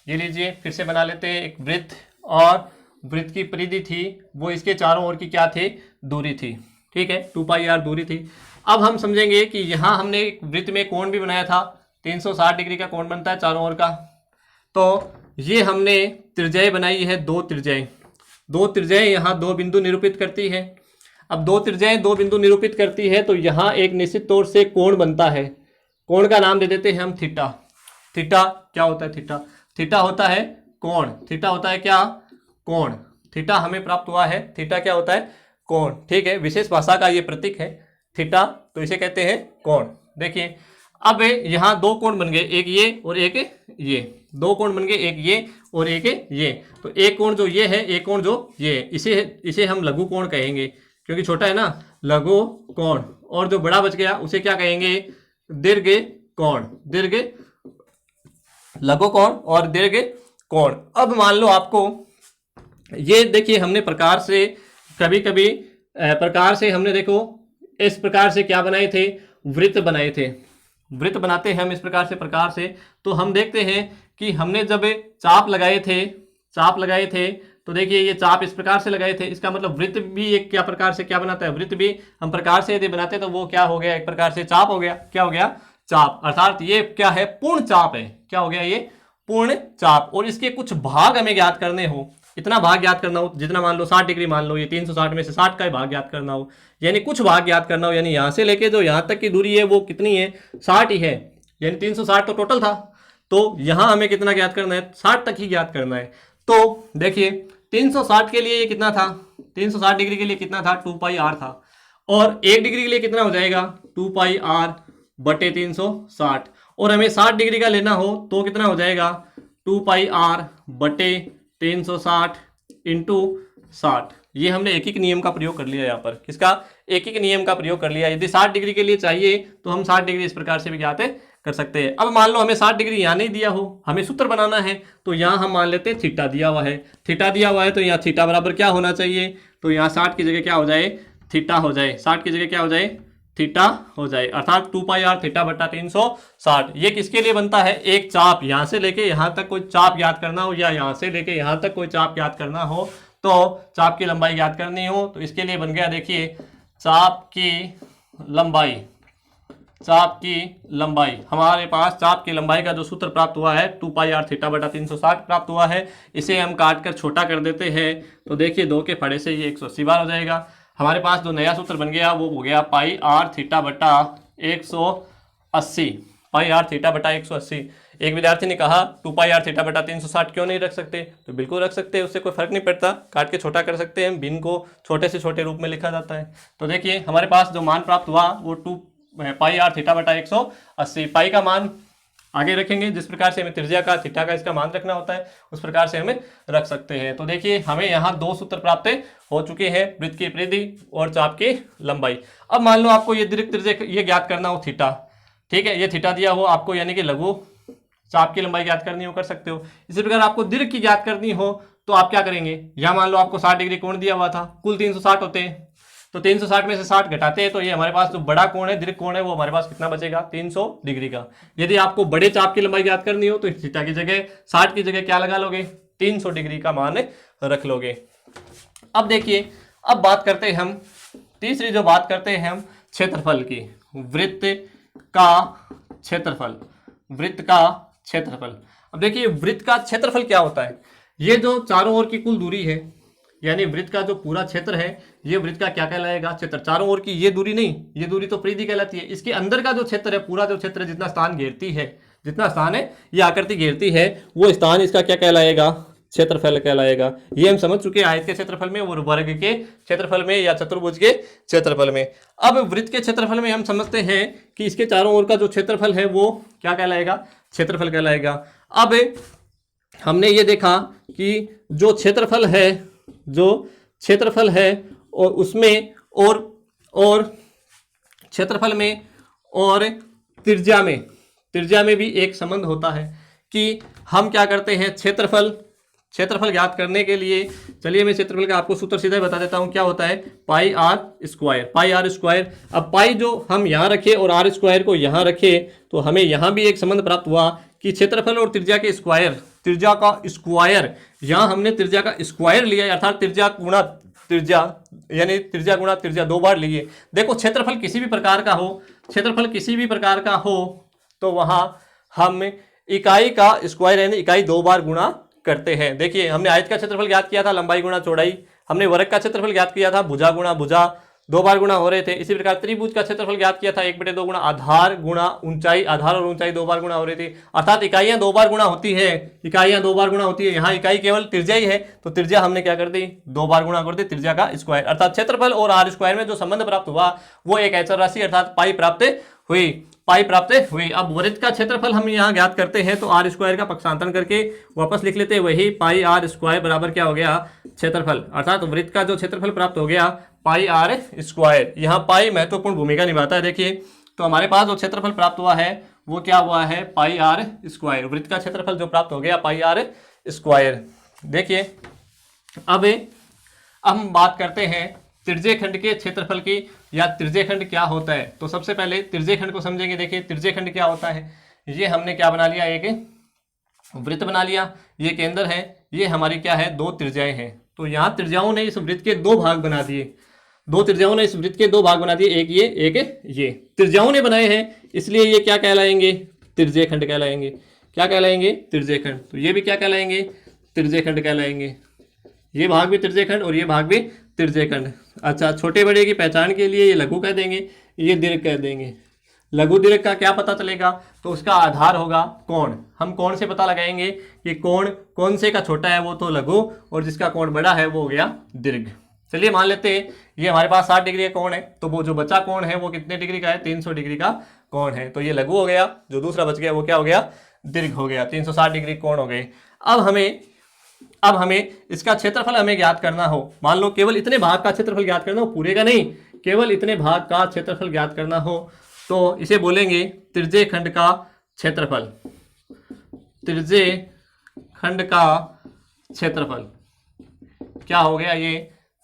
ये लीजिए फिर से बना लेते हैं, एक वृत्त और वृत्त की परिधि थी वो इसके चारों ओर की क्या थी, दूरी थी। ठीक है, 2 पाई आर दूरी थी। अब हम समझेंगे कि यहाँ हमने एक वृत्त में कोण भी बनाया था, 360 डिग्री का कोण बनता है चारों ओर का। तो ये हमने त्रिज्याएं बनाई है, 2 त्रिज्याएं यहाँ 2 बिंदु निरूपित करती है। अब 2 त्रिज्याएं 2 बिंदु निरूपित करती है तो यहाँ एक निश्चित तौर से कोण बनता है। कोण का नाम दे देते हैं हम थीटा। थीटा क्या होता है, थीटा होता है कोण। थीटा होता है क्या, कोण। थीटा हमें प्राप्त हुआ है, थीटा क्या होता है, कोण। ठीक है, विशेष भाषा का ये प्रतीक है थीटा, तो इसे कहते हैं कोण। देखिए अब यहाँ 2 कोण बन गए, एक ये और एक ये। 2 कोण बन गए, एक ये और एक ये। तो एक कोण जो ये है, एक कोण जो ये, इसे हम लघु कोण कहेंगे क्योंकि छोटा है ना, लघु कोण। और जो बड़ा बच गया उसे क्या कहेंगे, दीर्घ कोण। दीर्घ लघु कोण और दीर्घ कोण। अब मान लो आपको ये देखिए हमने प्रकार से कभी प्रकार से हमने देखो इस प्रकार से क्या बनाए थे, वृत्त बनाए थे। वृत्त बनाते हैं हम इस प्रकार से तो हम देखते हैं कि हमने जब चाप लगाए थे तो देखिए ये चाप इस प्रकार से लगाए थे। इसका मतलब वृत्त भी एक क्या प्रकार से क्या बनाता है, वृत्त भी हम प्रकार से यदि बनाते तो वो क्या हो गया, एक प्रकार से चाप हो गया। क्या हो गया, चाप। अर्थात ये क्या है, पूर्ण चाप है। क्या हो गया, ये पूर्ण चाप। और इसके कुछ भाग हमें ज्ञात करने हो, इतना भाग ज्ञात करना हो जितना, मान लो 60 डिग्री, मान लो ये 360 में से 60 का ही भाग ज्ञात करना हो, यानी कुछ भाग ज्ञात करना हो, यानी यहाँ से लेके जो यहाँ तक की दूरी है वो कितनी है, 60 ही है। यानी 360 तो टोटल था, तो यहाँ हमें कितना ज्ञात करना है, 60 तक ही ज्ञात करना है। तो देखिए 360 के लिए ये कितना था, 360 डिग्री के लिए कितना था, 2 पाई आर था। और 1 डिग्री के लिए कितना हो जाएगा, 2 पाई आर बटे 360। और हमें 60 डिग्री का लेना हो तो कितना हो जाएगा, 2 पाई आर बटे 360 इंटू 60। ये हमने एक नियम का प्रयोग कर लिया यहाँ पर। किसका? एक नियम का प्रयोग कर लिया। यदि 60 डिग्री के लिए चाहिए तो हम 60 डिग्री इस प्रकार से भी ज्ञात कर सकते हैं। अब मान लो हमें 60 डिग्री यहाँ नहीं दिया हो, हमें सूत्र बनाना है, तो यहाँ हम मान लेते हैं थीटा दिया हुआ है। थीटा दिया हुआ है तो यहाँ थीटा बराबर क्या होना चाहिए? तो यहाँ 60 की जगह क्या हो जाए? थीटा हो जाए। 60 की जगह क्या हो जाए? थीटा हो जाए, अर्थात 2 पाई आर थीटा बटा 360। ये किसके लिए बनता है? एक चाप यहाँ से लेके यहाँ तक कोई चाप याद करना हो, या यहाँ से लेके यहाँ तक कोई चाप याद करना हो, तो चाप की लंबाई याद करनी हो, तो इसके लिए बन गया देखिए चाप की लंबाई। चाप की लंबाई, हमारे पास चाप की लंबाई का जो सूत्र प्राप्त हुआ है 2 पाई आर थीटा बटा 360 प्राप्त हुआ है। इसे हम काट कर छोटा कर देते हैं, तो देखिए 2 के फड़े से ये 180 बार हो जाएगा। हमारे पास जो नया सूत्र बन गया वो हो गया पाई आर थीटा बटा 180। पाई आर थीटा बटा 180। एक विद्यार्थी ने कहा 2 पाई आर थीटा बटा 360 क्यों नहीं रख सकते? तो बिल्कुल रख सकते हैं, उससे कोई फर्क नहीं पड़ता, काट के छोटा कर सकते हैं, भिन्न को छोटे से छोटे रूप में लिखा जाता है। तो देखिए हमारे पास जो मान प्राप्त हुआ वो 2 पाई आर थीटा बटा 180। पाई का मान आगे रखेंगे, जिस प्रकार से हमें त्रिज्या का थीटा का इसका मान रखना होता है उस प्रकार से हमें रख सकते हैं। तो देखिए हमें यहाँ 2 सूत्र प्राप्त हो चुके हैं, वृत्त की परिधि और चाप की लंबाई। अब मान लो आपको ये दीर्घ त्रिज्या ये ज्ञात करना हो थीटा, ठीक है, ये थीटा दिया हो आपको, यानी कि लघु चाप की लंबाई ज्ञात करनी हो, कर सकते हो। इसी प्रकार आपको दीर्घ की ज्ञात करनी हो तो आप क्या करेंगे? या मान लो आपको 60 डिग्री कोण दिया हुआ था, कुल 360 होते हैं, तो 360 में से 60 घटाते हैं तो ये हमारे पास जो बड़ा कोण है, दीर्घ कोण है, वो हमारे पास कितना बचेगा? 300 डिग्री का। यदि आपको बड़े चाप की लंबाई ज्ञात करनी हो तो थीटा की जगह 60 की जगह क्या लगा लोगे? 300 डिग्री का मान रख लोगे। अब देखिए, अब बात करते हैं हम तीसरी जो बात करते हैं हम क्षेत्रफल की, वृत्त का क्षेत्रफल। वृत्त का क्षेत्रफल। अब देखिए वृत्त का क्षेत्रफल क्या होता है? ये जो चारों ओर की कुल दूरी है, यानी वृत्त का जो पूरा क्षेत्र है, ये वृत्त का क्या कहलाएगा? क्षेत्र। चारों ओर की ये दूरी नहीं, ये दूरी तो परिधि कहलाती है। इसके अंदर का जो क्षेत्र है, पूरा जो क्षेत्र जितना स्थान घेरती है, जितना स्थान है ये आकृति घेरती है, वो स्थान इसका क्या कहलाएगा? क्षेत्रफल कहलाएगा। ये हम समझ चुके हैं आयत के क्षेत्रफल में और वर्ग के क्षेत्रफल में या चतुर्भुज के क्षेत्रफल में। अब वृत्त के क्षेत्रफल में हम समझते हैं कि इसके चारों ओर का जो क्षेत्रफल है वो क्या कहलाएगा? क्षेत्रफल कहलाएगा। अब हमने ये देखा कि जो क्षेत्रफल है और उसमें और क्षेत्रफल में और त्रिज्या में भी एक संबंध होता है कि हम क्या करते हैं? क्षेत्रफल ज्ञात करने के लिए चलिए मैं क्षेत्रफल का आपको सूत्र सीधा बता देता हूं। क्या होता है? पाई आर स्क्वायर। अब पाई जो हम यहाँ रखे और आर स्क्वायर को यहाँ रखे तो हमें यहाँ भी एक संबंध प्राप्त हुआ कि क्षेत्रफल और त्रिज्या का स्क्वायर, यहाँ हमने त्रिज्या का स्क्वायर लिया, अर्थात त्रिज्या गुणा त्रिज्या, यानी त्रिज्या गुणा त्रिज्या 2 बार लिए। देखो क्षेत्रफल किसी भी प्रकार का हो तो वहाँ हम इकाई का स्क्वायर यानी इकाई 2 बार गुणा करते हैं। देखिए हमने आयत का क्षेत्रफल ज्ञात किया था, लंबाई गुणा चौड़ाई। हमने वर्ग का क्षेत्रफल ज्ञात किया था, भुजा गुणा भुजा, 2 बार गुणा हो रहे थे। इसी प्रकार त्रिभुज का क्षेत्रफल ज्ञात किया था, 1/2 गुणा आधार गुणा ऊंचाई, आधार और ऊंचाई 2 बार गुणा हो रही थी। अर्थात इकाइयां 2 बार गुणा होती है, यहाँ इकाई केवल त्रिज्या ही है, तो त्रिज्या हमने क्या कर दी? 2 बार गुणा कर दी, त्रिज्या का स्क्वायर। अर्थात क्षेत्रफल और आर स्क्वायर में जो संबंध प्राप्त हुआ वो एक अचर राशि अर्थात पाई प्राप्त हुई। अब वृत्त का क्षेत्रफल हम यहाँ ज्ञात करते हैं तो आर स्क्वायर का पक्षांतरण करके वापस लिख लेते हैं, वही पाई आर स्क्वायर बराबर क्या हो गया? क्षेत्रफल। अर्थात वृत्त का जो क्षेत्रफल प्राप्त हो गया पाई आर स्क्वायर। यहाँ पाई महत्वपूर्ण भूमिका निभाता है। देखिए तो हमारे पास जो क्षेत्रफल प्राप्त हुआ है वो क्या हुआ है? पाई आर स्क्वायर। वृत्त का क्षेत्रफल जो प्राप्त हो गया पाई आर स्क्वायर। देखिए अब हम बात करते हैं त्रिज्यखंड के क्षेत्रफल की, या त्रिज्यखंड क्या होता है। तो सबसे पहले त्रिज्यखंड को समझेंगे। देखिए त्रिज्यखंड क्या होता है? ये हमने क्या बना लिया? एक वृत्त बना लिया, ये केंद्र है, ये हमारी क्या है? 2 त्रिज्याएं हैं। तो यहाँ त्रिज्याओं ने इस वृत्त के 2 भाग बना दिए, एक ये त्रिज्याओं ने बनाए हैं, इसलिए ये क्या कहलाएंगे? त्रिज्यखंड कहलाएंगे। क्या कहलाएंगे? त्रिज्यखंड। तो ये भी क्या कहलाएंगे? त्रिज्यखंड कहलाएंगे। ये भाग भी त्रिज्यखंड और ये भाग भी त्रिज्यखंड। अच्छा, छोटे बड़े की पहचान के लिए ये लघु कह देंगे, ये दीर्घ कह देंगे। लघु दीर्घ का क्या पता चलेगा? तो उसका आधार होगा कोण। हम कोण से पता लगाएंगे कि कोण कौन से का छोटा है वो तो लघु, और जिसका कोण बड़ा है वो हो गया दीर्घ। चलिए मान लेते हैं ये हमारे पास 60 डिग्री का कोण है, तो वो जो बचा कोण है वो कितने डिग्री का है? 300 डिग्री का कोण है। तो ये लघु हो गया, जो दूसरा बच गया वो क्या हो गया? दीर्घ हो गया। 360 डिग्री कोण हो गए। अब अब हमें इसका क्षेत्रफल हमें ज्ञात करना हो, मान लो केवल इतने भाग का क्षेत्रफल ज्ञात करना हो, पूरे का नहीं, केवल इतने भाग का क्षेत्रफल ज्ञात करना हो, तो इसे बोलेंगे त्रिज्य खंड का क्षेत्रफल। त्रिज्य खंड का क्षेत्रफल क्या हो गया, ये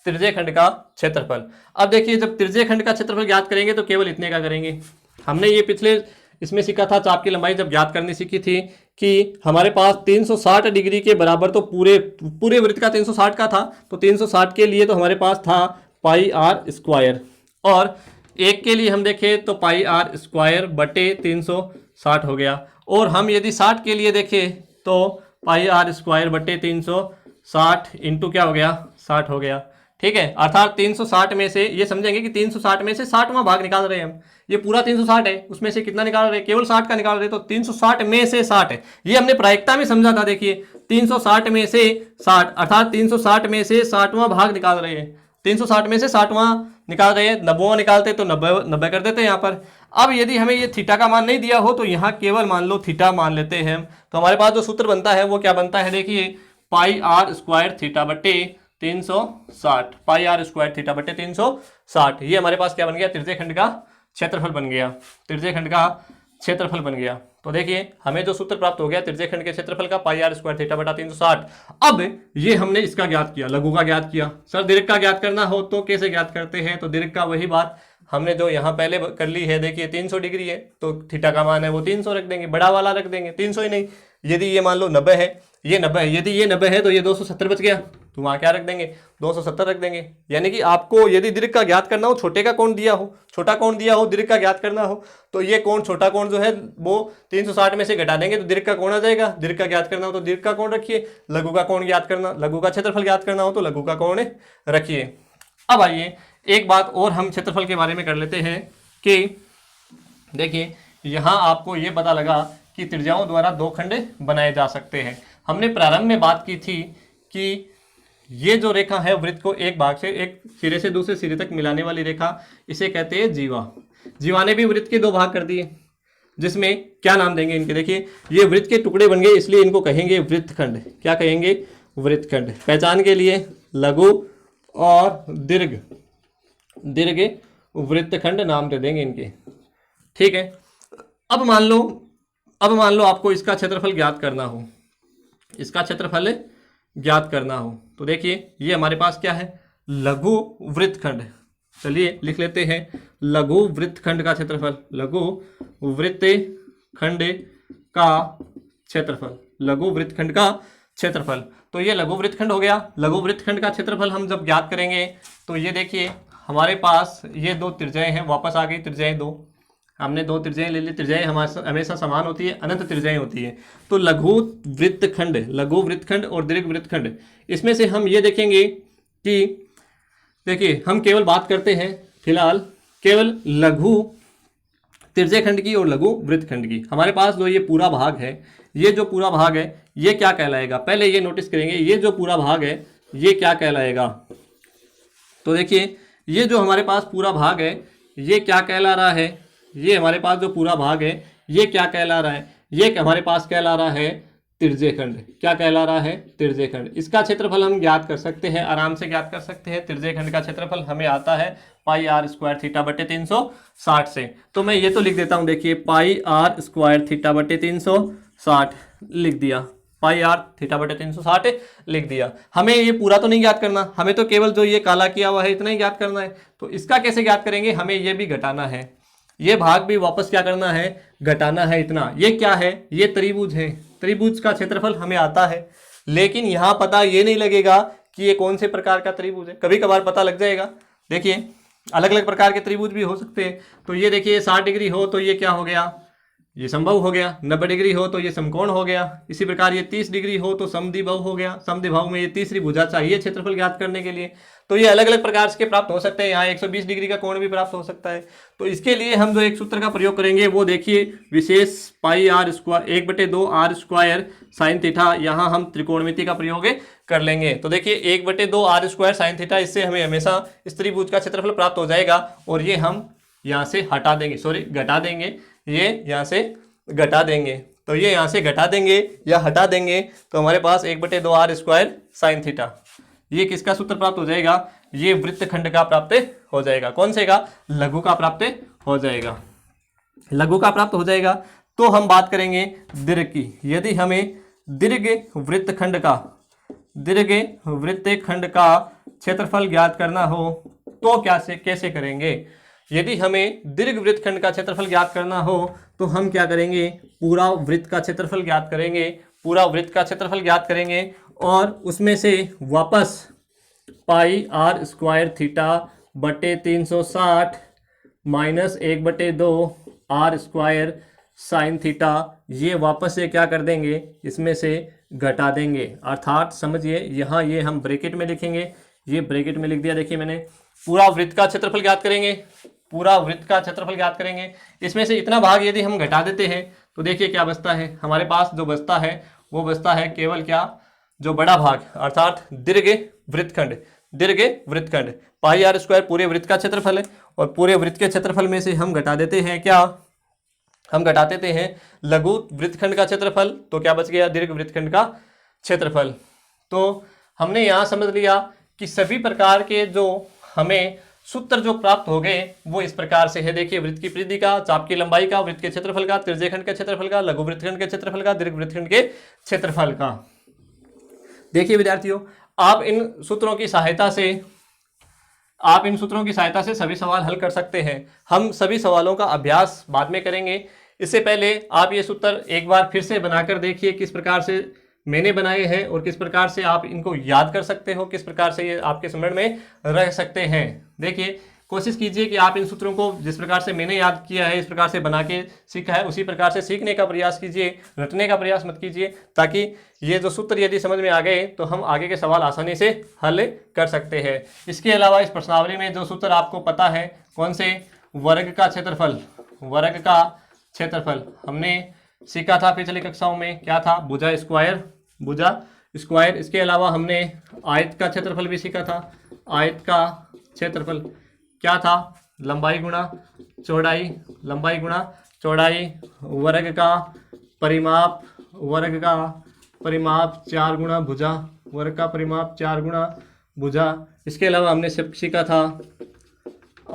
त्रिज्य खंड का क्षेत्रफल। अब देखिए जब त्रिज्य खंड का क्षेत्रफल ज्ञात करेंगे तो केवल इतने का करेंगे। हमने ये पिछले इसमें सीखा था, चाप की लंबाई जब ज्ञात करनी सीखी थी कि हमारे पास 360 डिग्री के बराबर, तो पूरे वृत्त का 360 का था, तो 360 के लिए तो हमारे पास था पाई आर स्क्वायर, और एक के लिए हम देखें तो पाई आर स्क्वायर बटे 360 हो गया, और हम यदि 60 के लिए देखें तो पाई आर स्क्वायर बटे 360 इंटू क्या हो गया, 60 हो गया। ठीक है, अर्थात 360 में से ये समझेंगे कि 360 में से 60वां भाग निकाल रहे हैं हम, ये पूरा 360 है, उसमें से कितना निकाल रहे हैं, केवल 60 का निकाल रहे हैं, तो 360 में से 60 है। ये हमने प्रायिकता में समझा था, देखिए 360 में से 60 अर्थात 360 में से 60वां भाग निकाल रहे हैं, 360 में से 60वां निकाल रहे हैं, 90वां निकालते तो 90 कर देते हैं यहाँ पर। अब यदि हमें ये थीटा का मान नहीं दिया हो तो यहाँ केवल मान लो थीटा मान लेते हैं, तो हमारे पास जो सूत्र बनता है वो क्या बनता है, देखिए पाई आर स्क्वायर थीटा बटे 360, पाई आर स्क्वायर थीटा बटे 360, ये हमारे पास क्या बन गया, त्रिज्य खंड का क्षेत्रफल बन गया, त्रिज्य खंड का क्षेत्रफल बन गया। तो देखिए हमें जो सूत्र प्राप्त हो गया त्रिज्य खंड के क्षेत्रफल का, पाई आर स्क्वायर थीटा बटा 360। अब ये हमने इसका ज्ञात किया, लघु का ज्ञात किया। सर दीर्घ का ज्ञात करना हो तो कैसे ज्ञात करते हैं, तो दीर्घ का वही बात हमने जो यहाँ पहले कर ली है, देखिए 300 डिग्री है तो थीटा का मान है वो 300 रख देंगे, बड़ा वाला रख देंगे, 300 ही नहीं, यदि ये मान लो 90 है, ये 90 है, यदि ये 90 है तो ये 270 बच गया, तो वहाँ क्या रख देंगे, 270 रख देंगे। यानी कि आपको यदि दीर्घ का ज्ञात करना हो, छोटे का कोण दिया हो, छोटा कोण दिया हो, दीर्घ का ज्ञात करना हो, तो ये कोण छोटा कोण जो है वो 360 में से घटा देंगे तो दीर्घ का कोण आ जाएगा। दीर्घ का ज्ञात करना हो तो दीर्घ का कोण रखिए, लघु का कोण ज्ञात करना, लघु का क्षेत्रफल ज्ञात करना हो तो लघु का कोण रखिए। अब आइए एक बात और हम क्षेत्रफल के बारे में कर लेते हैं कि देखिए यहाँ आपको ये पता लगा कि त्रिज्याओं द्वारा दो खंड बनाए जा सकते हैं। हमने प्रारंभ में बात की थी कि ये जो रेखा है वृत्त को एक भाग से, एक सिरे से दूसरे सिरे तक मिलाने वाली रेखा, इसे कहते हैं जीवा। जीवा ने भी वृत्त के दो भाग कर दिए, जिसमें क्या नाम देंगे इनके, देखिए ये वृत्त के टुकड़े बन गए इसलिए इनको कहेंगे वृत्तखंड। क्या कहेंगे, वृत्तखंड। पहचान के लिए लघु और दीर्घ, दीर्घ वृत्तखंड नाम दे देंगे इनके। ठीक है, अब मान लो आपको इसका क्षेत्रफल ज्ञात करना हो, इसका क्षेत्रफल ज्ञात करना हो, तो देखिए ये हमारे पास क्या है, लघु वृत्तखंड। चलिए लिख लेते हैं लघु वृत्तखंड का क्षेत्रफल, लघु वृत्तखंड का क्षेत्रफल, लघु वृत्तखंड का क्षेत्रफल। तो ये लघु वृत्तखंड हो गया। लघु वृत्तखंड का क्षेत्रफल हम जब ज्ञात करेंगे तो ये देखिए हमारे पास ये दो त्रिज्याएं हैं, वापस आ गई त्रिज्याएं दो, हमने दो त्रिज्याएं ले ली। त्रिज्याएं हमेशा समान होती है, अनंत त्रिज्याएं होती है। तो लघु वृत्तखंड, लघु वृत्तखंड और दीर्घ वृत्तखंड, इसमें से हम ये देखेंगे कि देखिए हम केवल बात करते हैं फिलहाल केवल लघु त्रिज्य खंड की और लघु वृत्तखंड की। हमारे पास जो ये पूरा भाग है, ये जो पूरा भाग है ये क्या कहलाएगा, पहले ये नोटिस करेंगे, ये जो पूरा भाग है ये क्या कहलाएगा। तो देखिए ये जो हमारे पास पूरा भाग है ये क्या कहला रहा है, ये हमारे पास जो पूरा भाग है ये क्या कहला रहा है, ये हमारे पास कहला रहा है त्रिज्य खंड। क्या कहला रहा है, त्रिज्य खंड। इसका क्षेत्रफल हम ज्ञात कर सकते हैं, आराम से ज्ञात कर सकते हैं। त्रिज्य खंड का क्षेत्रफल हमें आता है पाई आर स्क्वायर थीटा बटे 360 से। तो मैं ये तो लिख देता हूँ, देखिए पाई आर स्क्वायर थीटा बटे 360 लिख दिया, पाई आर थीटा बटे 360 लिख दिया। हमें ये पूरा तो नहीं ज्ञात करना, हमें तो केवल जो ये काला किया हुआ है इतना ही ज्ञात करना है। तो इसका कैसे ज्ञात करेंगे, हमें ये भी घटाना है, ये भाग भी वापस क्या करना है, घटाना है इतना। ये क्या है, ये त्रिभुज है, त्रिभुज का क्षेत्रफल हमें आता है, लेकिन यहाँ पता ये नहीं लगेगा कि ये कौन से प्रकार का त्रिभुज है। कभी कभार पता लग जाएगा, देखिए अलग अलग प्रकार के त्रिभुज भी हो सकते हैं। तो ये देखिए 60 डिग्री हो तो ये क्या हो गया, ये समबाहु हो गया। 90 डिग्री हो तो ये समकोण हो गया। इसी प्रकार ये 30 डिग्री हो तो समद्विबाहु हो गया। समद्विबाहु में ये तीसरी भुजा चाहिए क्षेत्रफल ज्ञात करने के लिए। तो ये अलग अलग प्रकार के प्राप्त हो सकते हैं। यहाँ 120 डिग्री का कोण भी प्राप्त हो सकता है। तो इसके लिए हम जो एक सूत्र का प्रयोग करेंगे वो देखिए, विशेष pi r square 1/2 r square sine theta, यहाँ हम त्रिकोणमिति का प्रयोग कर लेंगे। तो देखिए 1/2 आर स्क्वायर साइन थीटा, इससे हमें हमेशा इस त्रिभुज का क्षेत्रफल प्राप्त हो जाएगा। और ये हम यहाँ से हटा देंगे, सॉरी घटा देंगे, ये यहाँ से घटा देंगे। तो ये यहाँ से घटा देंगे या हटा देंगे तो हमारे पास 1/2 आर स्क्वायर साइन थीटा। ये किसका सूत्र प्राप्त हो जाएगा? ये वृत्तखंड का प्राप्त हो जाएगा। कौन से का? लघु का प्राप्त हो जाएगा। लघु का प्राप्त हो जाएगा तो हम बात करेंगे दीर्घ की। यदि हमें दीर्घ वृत्तखंड का क्षेत्रफल ज्ञात करना हो तो कैसे करेंगे? यदि हमें दीर्घ वृत्तखंड का क्षेत्रफल ज्ञात करना हो तो हम क्या करेंगे? पूरा वृत्त का क्षेत्रफल ज्ञात करेंगे और उसमें से वापस पाई आर स्क्वायर थीटा बटे 360 minus 1/2 r square sine theta, ये वापस से क्या कर देंगे? इसमें से घटा देंगे। अर्थात समझिए, यहाँ ये हम ब्रैकेट में लिखेंगे, ये ब्रैकेट में लिख दिया। देखिए मैंने पूरा वृत्त का क्षेत्रफल ज्ञात करेंगे, इसमें से इतना भाग यदि हम घटा देते हैं तो देखिए क्या बचता है हमारे पास। जो बचता है वो बचता है केवल क्या? जो बड़ा भाग, अर्थात दीर्घ वृत्तखंड। पाई आर स्क्वायर पूरे वृत्त का क्षेत्रफल है और पूरे वृत्त के क्षेत्रफल में से हम घटा देते हैं क्या? हम घटा देते हैं लघु वृत्तखंड का क्षेत्रफल, तो क्या बच गया? दीर्घ वृत्तखंड का क्षेत्रफल। तो हमने यहाँ समझ लिया कि सभी प्रकार के जो हमें सूत्र जो प्राप्त हो गए वो इस प्रकार से है। देखिए, वृत्त की परिधि का, चाप की लंबाई का, वृत्त के क्षेत्रफल का, त्रिज्यखंड के क्षेत्रफल का, लघु वृत्तखंड के क्षेत्रफल का, दीर्घ वृत्तखंड के क्षेत्रफल का। देखिए विद्यार्थियों, आप इन सूत्रों की सहायता से सभी सवाल हल कर सकते हैं। हम सभी सवालों का अभ्यास बाद में करेंगे। इससे पहले आप ये सूत्र एक बार फिर से बनाकर देखिए किस प्रकार से मैंने बनाए हैं और किस प्रकार से आप इनको याद कर सकते हो, किस प्रकार से ये आपके स्मरण में रह सकते हैं। देखिए, कोशिश कीजिए कि आप इन सूत्रों को जिस प्रकार से मैंने याद किया है, इस प्रकार से बना के सीखा है, उसी प्रकार से सीखने का प्रयास कीजिए, रटने का प्रयास मत कीजिए, ताकि ये जो सूत्र यदि समझ में आ गए तो हम आगे के सवाल आसानी से हल कर सकते हैं। इसके अलावा इस प्रश्नावली में जो सूत्र आपको पता है, कौन से? वर्ग का क्षेत्रफल हमने सीखा था पिछली कक्षाओं में। क्या था? भुजा स्क्वायर। इसके अलावा हमने आयत का क्षेत्रफल भी सीखा था। आयत का क्षेत्रफल क्या था? लंबाई गुणा चौड़ाई। वर्ग का परिमाप 4 गुणा भुजा। इसके अलावा हमने सीखा था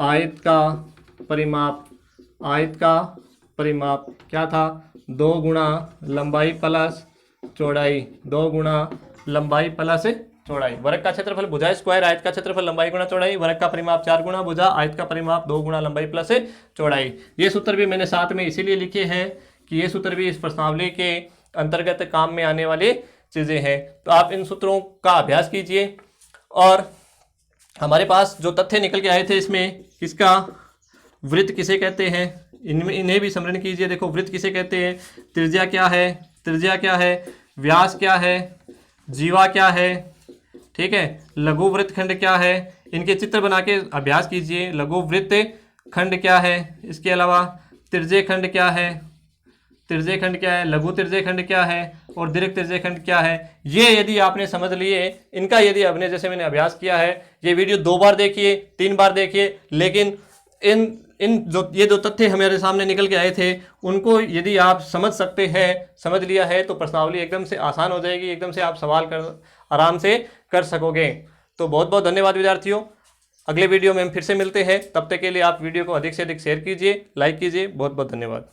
आयत का परिमाप क्या था? 2 गुणा लंबाई प्लस चौड़ाई। वर्ग का क्षेत्रफल भुजा स्क्वायर, आयत का क्षेत्रफल लंबाई गुणा चौड़ाई, वर्ग का परिमाप 4 गुणा भुजा, आयत का परिमाप 2 गुणा लंबाई प्लस चौड़ाई। ये सूत्र भी मैंने साथ में इसीलिए लिखे हैं कि ये सूत्र भी इस प्रश्नावली के अंतर्गत काम में आने वाली चीज़ें हैं। तो आप इन सूत्रों का अभ्यास कीजिए। और हमारे पास जो तथ्य निकल के आए थे, इसमें किसका वृत्त किसे कहते हैं, इन्हें भी स्मरण कीजिए। देखो, वृत्त किसे कहते हैं? त्रिज्या क्या है, व्यास क्या है, जीवा क्या है, ठीक है, लघु वृत्तखंड क्या है, इनके चित्र बना के अभ्यास कीजिए। लघु वृत्तखंड क्या है, इसके अलावा त्रिज्यखंड क्या है, लघु त्रिज्यखंड क्या है और दीर्घ त्रिज्यखंड क्या है। ये यदि आपने समझ लिए, इनका यदि आपने जैसे मैंने अभ्यास किया है, ये वीडियो 2 बार देखिए, 3 बार देखिए, लेकिन ये जो तथ्य हमारे सामने निकल के आए थे उनको यदि आप समझ लिया है तो प्रश्नावली एकदम से आसान हो जाएगी, एकदम से आप सवाल आराम से कर सकोगे। तो बहुत बहुत धन्यवाद विद्यार्थियों। अगले वीडियो में हम फिर से मिलते हैं। तब तक के लिए आप वीडियो को अधिक से अधिक शेयर कीजिए, लाइक कीजिए। बहुत बहुत धन्यवाद।